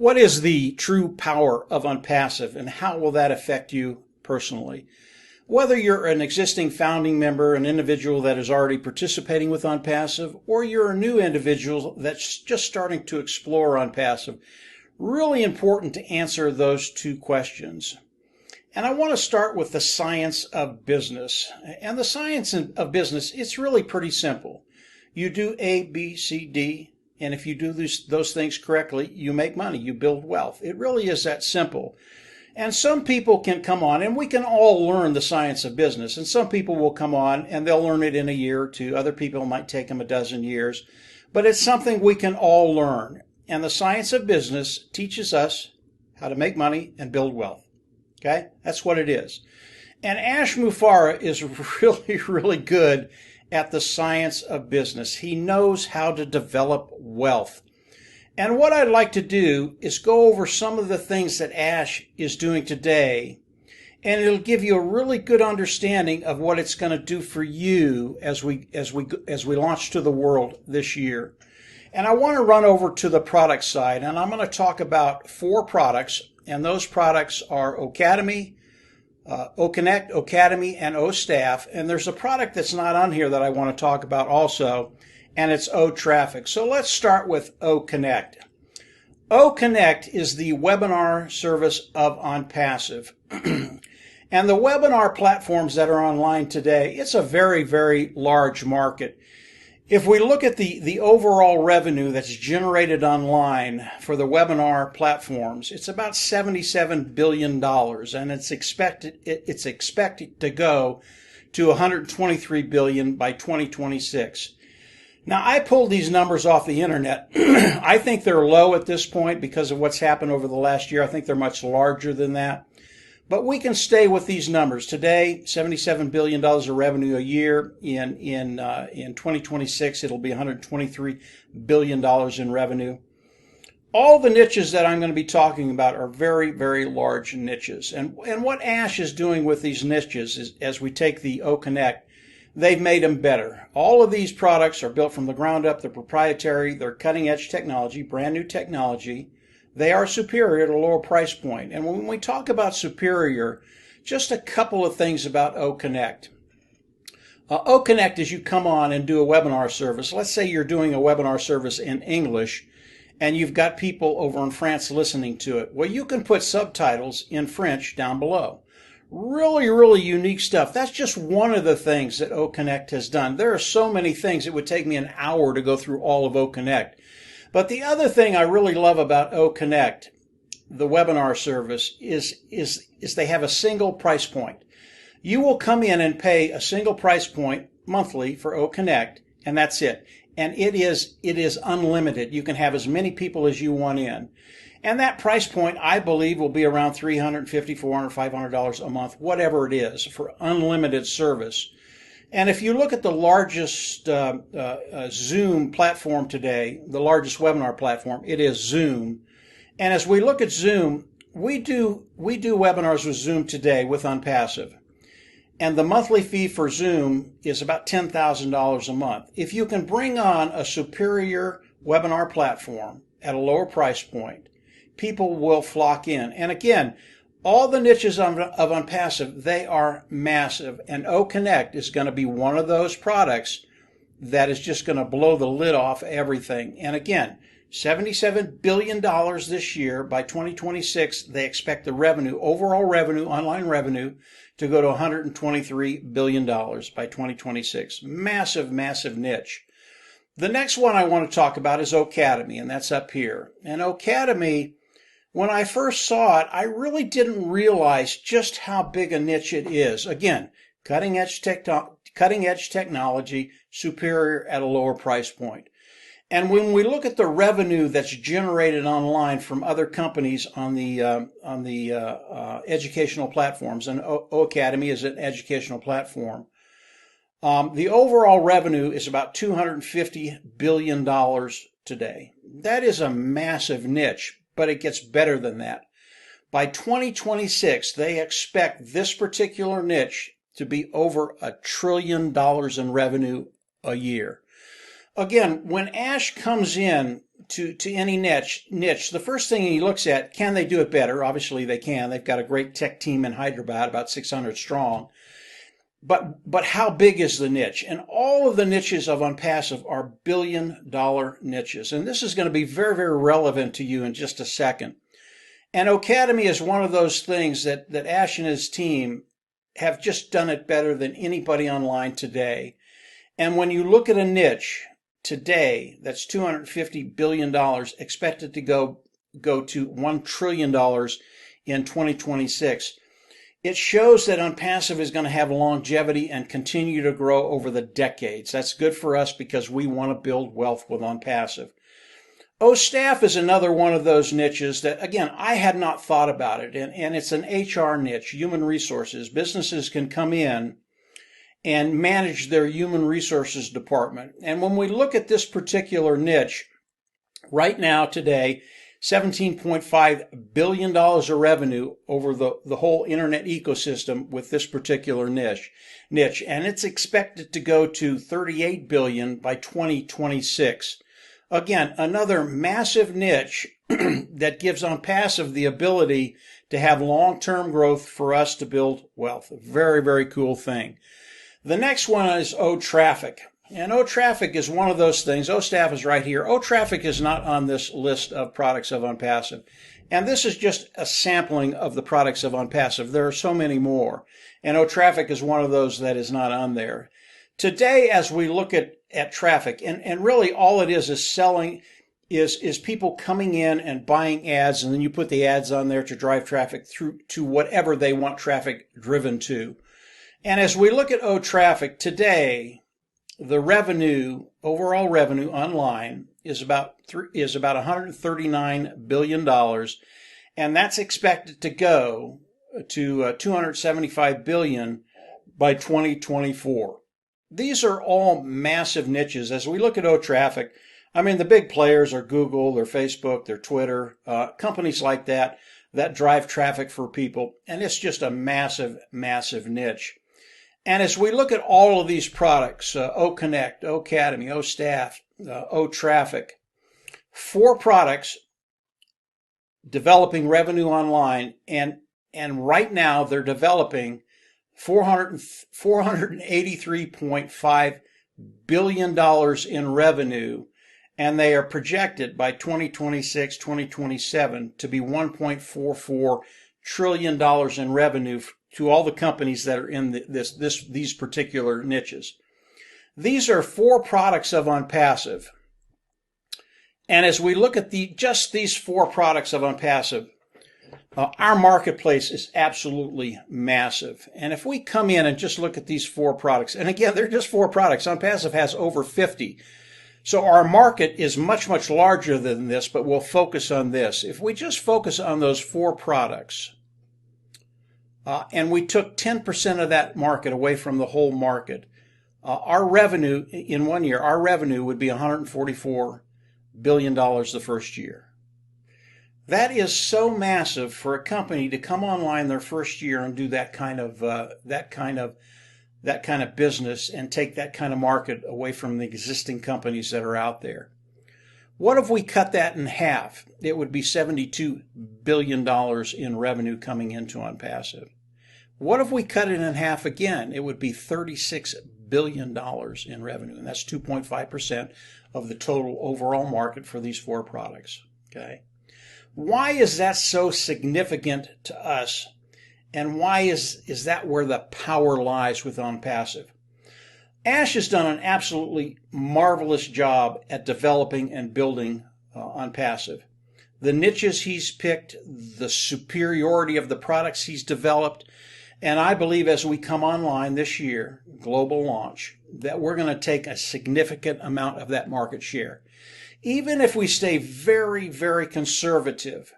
What is the true power of onpassive and how will that affect you personally? Whether you're an existing founding member, an individual that is already participating with onpassive, or you're a new individual that's just starting to explore onpassive, really important to answer those two questions. And I want to start with the science of business. And the science of business, it's really pretty simple. You do A, B, C, D, and if you do those things correctly, you make money, you build wealth. It really is that simple. And some people can come on, and we can all learn the science of business. And some people will come on, and they'll learn it in a year or two. Other people might take them a dozen years. But it's something we can all learn. And the science of business teaches us how to make money and build wealth. Okay? That's what it is. And Ash Mufareh is really, really good at the science of business. He knows how to develop wealth. And what I'd like to do is go over some of the things that Ash is doing today, and it'll give you a really good understanding of what it's going to do for you as we launch to the world this year. And I want to run over to the product side, and I'm going to talk about 4 products, and those products are Ocademy, OConnect, Ocademy, and OStaff. And there's a product that's not on here that I want to talk about also, and it's OTraffic. So let's start with OConnect. OConnect is the webinar service of onpassive. And the webinar platforms that are online today, it's a very, very large market. If we look at the overall revenue that's generated online for the webinar platforms, it's about $77 billion, and it's expected to go to $123 billion by 2026. Now, I pulled these numbers off the internet. I think they're low at this point because of what's happened over the last year. I think they're much larger than that. But we can stay with these numbers. Today, $77 billion of revenue a year. In 2026, it'll be $123 billion in revenue. All the niches that I'm going to be talking about are very, very large niches. And what Ash is doing with these niches is, as we take the OConnect, they've made them better. All of these products are built from the ground up. They're proprietary. They're cutting-edge technology, brand new technology. They are superior at a lower price point. And when we talk about superior, just a couple of things about OConnect. OConnect is you come on and do a webinar service. Let's say you're doing a webinar service in English, and you've got people over in France listening to it. Well, you can put subtitles in French down below. Really, really unique stuff. That's just one of the things that OConnect has done. There are so many things. It would take me an hour to go through all of OConnect. But the other thing I really love about OConnect, the webinar service, is they have a single price point. You will come in and pay a single price point monthly for OConnect, and that's it. And it is unlimited. You can have as many people as you want in. And that price point, I believe, will be around $350, $400, $500 a month, whatever it is, for unlimited service. And if you look at the largest Zoom platform today, the largest webinar platform, it is Zoom. And as we look at Zoom, we do webinars with Zoom today with onpassive. And the monthly fee for Zoom is about $10,000 a month. If you can bring on a superior webinar platform at a lower price point, people will flock in. And again, all the niches of onpassive, they are massive. And OConnect is going to be one of those products that is just going to blow the lid off everything. And again, $77 billion this year. By 2026, they expect the revenue, overall revenue, online revenue, to go to $123 billion by 2026. Massive, massive niche. The next one I want to talk about is Ocademy, and that's up here. And Ocademy, when I first saw it, I really didn't realize just how big a niche it is. Again, cutting-edge technology, superior at a lower price point. And when we look at the revenue that's generated online from other companies on the educational platforms, and Ocademy is an educational platform, the overall revenue is about $250 billion today. That is a massive niche. But it gets better than that. By 2026, they expect this particular niche to be over $1 trillion in revenue a year. Again, when Ash comes in to any niche, the first thing he looks at, can they do it better? Obviously they can. They've got a great tech team in Hyderabad, about 600 strong. But how big is the niche? And all of the niches of onpassive are billion-dollar niches. And this is going to be very, very relevant to you in just a second. And Academy is one of those things that Ash and his team have just done it better than anybody online today. And when you look at a niche today that's $250 billion, expected to go to $1 trillion in 2026, it shows that onpassive is going to have longevity and continue to grow over the decades. That's good for us because we want to build wealth with onpassive. Staff is another one of those niches that, again, I had not thought about it. And it's an HR niche, human resources. Businesses can come in and manage their human resources department. And when we look at this particular niche, right now, today, $17.5 billion of revenue over the whole internet ecosystem with this particular niche. And it's expected to go to $38 billion by 2026. Again, another massive niche that gives onpassive the ability to have long-term growth for us to build wealth. A very, very cool thing. The next one is traffic. And traffic is one of those things. Staff is right here. Traffic is not on this list of products of onpassive. And this is just a sampling of the products of onpassive. There are so many more. And traffic is one of those that is not on there. Today, as we look at traffic, and really all it is selling, is people coming in and buying ads, and then you put the ads on there to drive traffic through to whatever they want traffic driven to. And as we look at traffic today, the revenue, overall revenue online is about $139 billion, and that's expected to go to $275 billion by 2024. These are all massive niches. As we look at traffic, I mean, the big players are Google, their Facebook, their Twitter, companies like that drive traffic for people, and it's just a massive, massive niche. And as we look at all of these products, Connect, Academy, Staff, Traffic, 4 products developing revenue online, and right now they're developing $483.5 billion in revenue, and they are projected by 2026, 2027 to be $1.44 trillion in revenue to all the companies that are in these particular niches. These are 4 products of onpassive. And as we look at just these 4 products of onpassive, our marketplace is absolutely massive. And if we come in and just look at these 4 products, and again, they're just 4 products. onpassive has over 50. So our market is much, much larger than this, but we'll focus on this. If we just focus on those 4 products, and we took 10% of that market away from the whole market, our revenue in 1 year, our revenue would be $144 billion the first year. That is so massive for a company to come online their first year and do that kind of business and take that kind of market away from the existing companies that are out there. What if we cut that in half? It would be $72 billion in revenue coming into onpassive. What if we cut it in half again? It would be $36 billion in revenue, and that's 2.5% of the total overall market for these 4 products. Okay. Why is that so significant to us, and why is that where the power lies with onpassive? Ash has done an absolutely marvelous job at developing and building onpassive. The niches he's picked, the superiority of the products he's developed, and I believe as we come online this year, global launch, that we're going to take a significant amount of that market share. Even if we stay very, very conservative,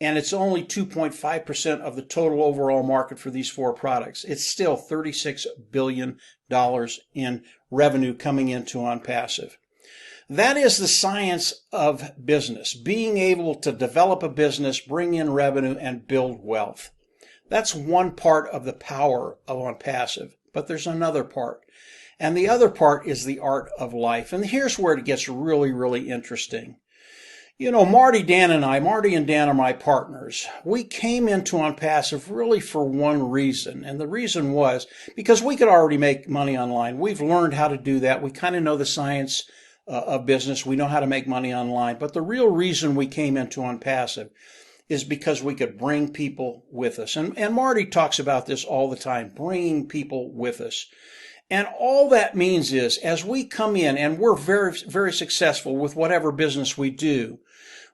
and it's only 2.5% of the total overall market for these 4 products, it's still $36 billion in revenue coming into onpassive. That is the science of business, being able to develop a business, bring in revenue, and build wealth. That's one part of the power of onpassive, but there's another part. And the other part is the art of life. And here's where it gets really, really interesting. Marty and Dan are my partners. We came into OnPassive really for one reason. And the reason was because we could already make money online. We've learned how to do that. We kind of know the science of business. We know how to make money online. But the real reason we came into OnPassive is because we could bring people with us. And Marty talks about this all the time, bringing people with us. And all that means is as we come in and we're very, very successful with whatever business we do,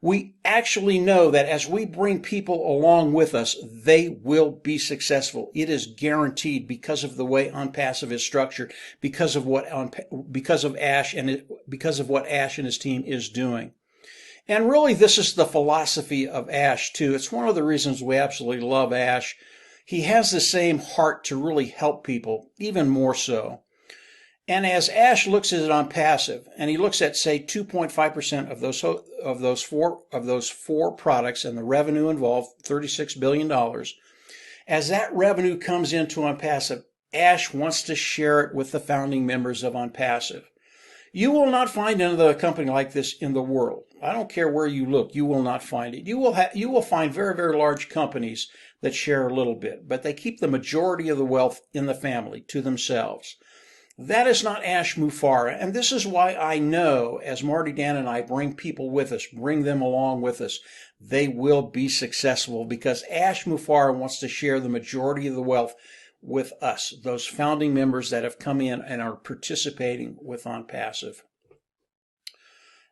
we actually know that as we bring people along with us, they will be successful. It is guaranteed because of the way OnPassive is structured, because of what Ash and his team is doing. And really, this is the philosophy of Ash too. It's one of the reasons we absolutely love Ash. He has the same heart to really help people, even more so. And as Ash looks at it OnPassive, and he looks at, say, 2.5% of those four products and the revenue involved, $36 billion, as that revenue comes into OnPassive, Ash wants to share it with the founding members of OnPassive. You will not find another company like this in the world. I don't care where you look, you will not find it. You will find very, very large companies that share a little bit, but they keep the majority of the wealth in the family to themselves. That is not Ash Mufareh, and this is why I know as Marty, Dan, and I bring people with us, bring them along with us, they will be successful because Ash Mufareh wants to share the majority of the wealth with us, those founding members that have come in and are participating with OnPassive.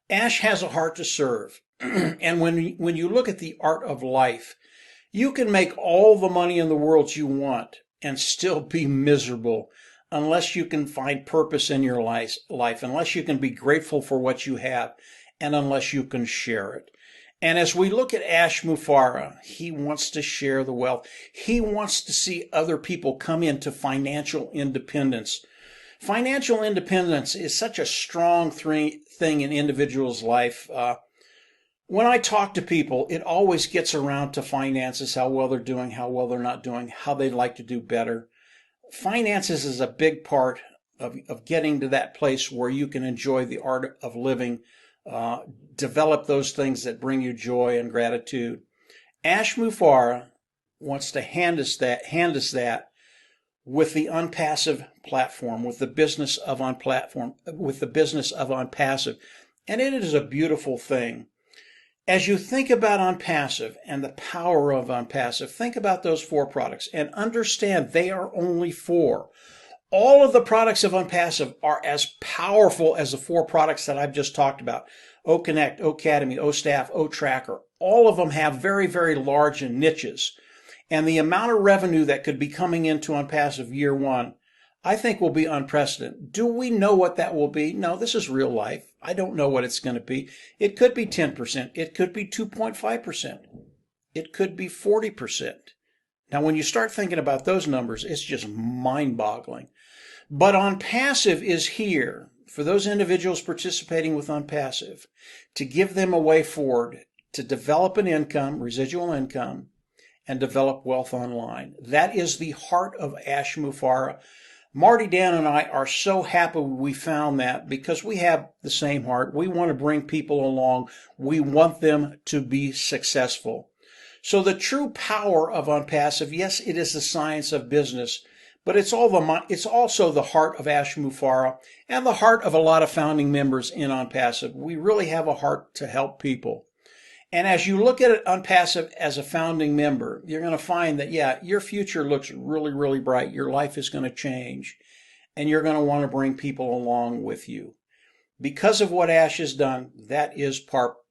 Ash has a heart to serve, and when you look at the art of life, you can make all the money in the world you want and still be miserable unless you can find purpose in your life, unless you can be grateful for what you have, and unless you can share it. And as we look at Ash Mufareh, he wants to share the wealth. He wants to see other people come into financial independence. Financial independence is such a strong thing in individuals' life. When I talk to people, it always gets around to finances, how well they're doing, how well they're not doing, how they'd like to do better. Finances is a big part of getting to that place where you can enjoy the art of living, develop those things that bring you joy and gratitude. Ash Mufareh wants to hand us that with the OnPassive platform, with the business of OnPassive, and it is a beautiful thing. As you think about OnPassive and the power of OnPassive, think about those four products and understand they are only four. All of the products of OnPassive are as powerful as the four products that I've just talked about. OConnect, OAcademy, OStaff, OTracker. All of them have very, very large niches. And the amount of revenue that could be coming into OnPassive year one, I think will be unprecedented. Do we know what that will be? No, this is real life. I don't know what it's going to be. It could be 10%. It could be 2.5%. It could be 40%. Now, when you start thinking about those numbers, it's just mind-boggling. But OnPassive is here for those individuals participating with OnPassive to give them a way forward to develop an income, residual income, and develop wealth online. That is the heart of Ash Mufareh. Marty, Dan, and I are so happy we found that because we have the same heart. We want to bring people along. We want them to be successful. So the true power of OnPassive, yes, it is the science of business, but it's also the heart of Ash Mufareh and the heart of a lot of founding members in OnPassive. We really have a heart to help people. And as you look at it OnPassive as a founding member, you're going to find that, yeah, your future looks really, really bright. Your life is going to change, and you're going to want to bring people along with you. Because of what Ash has done, that is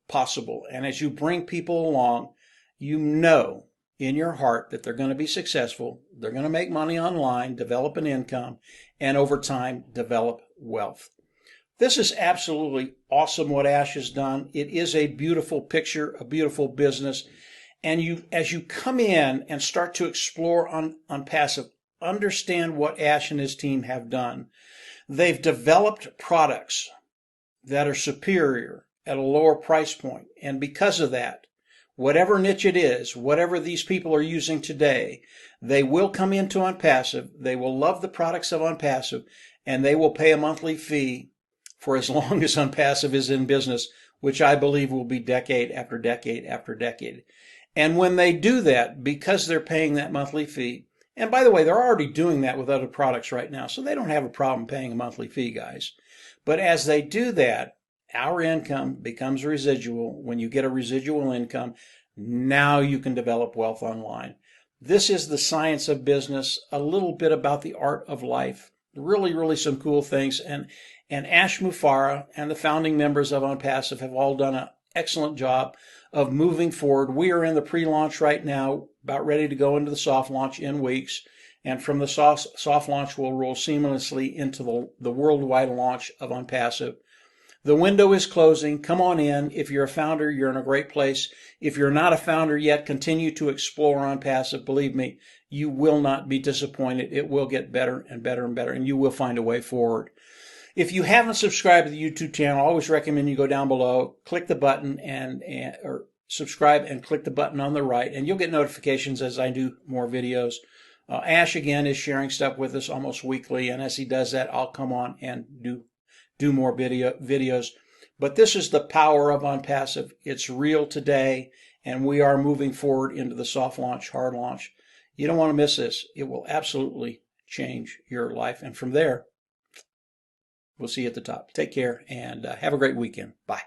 possible. And as you bring people along, you know in your heart that they're going to be successful. They're going to make money online, develop an income, and over time, develop wealth. This is absolutely awesome what Ash has done. It is a beautiful picture, a beautiful business. And as you come in and start to explore OnPassive, understand what Ash and his team have done. They've developed products that are superior at a lower price point. And because of that, whatever niche it is, whatever these people are using today, they will come into OnPassive, they will love the products of OnPassive, and they will pay a monthly fee for as long as OnPassive is in business which I believe will be decade after decade after decade. And when they do that, because they're paying that monthly fee, and by the way, they're already doing that with other products right now, so they don't have a problem paying a monthly fee, guys. But as they do that, our income becomes residual. When you get a residual income, now you can develop wealth online. This is the science of business, a little bit about the art of life. Really, really some cool things. And Ash Mufareh and the founding members of OnPassive have all done an excellent job of moving forward. We are in the pre-launch right now, about ready to go into the soft launch in weeks. And from the soft launch, we'll roll seamlessly into the worldwide launch of OnPassive. The window is closing. Come on in. If you're a founder, you're in a great place. If you're not a founder yet, continue to explore OnPassive. Believe me, you will not be disappointed. It will get better and better and better, and you will find a way forward. If you haven't subscribed to the YouTube channel, I always recommend you go down below, click the button or subscribe and click the button on the right, and you'll get notifications as I do more videos. Ash, again, is sharing stuff with us almost weekly, and as he does that, I'll come on and do more videos. But this is the power of OnPassive. It's real today, and we are moving forward into the soft launch, hard launch. You don't want to miss this. It will absolutely change your life. And from there, we'll see you at the top. Take care and have a great weekend. Bye.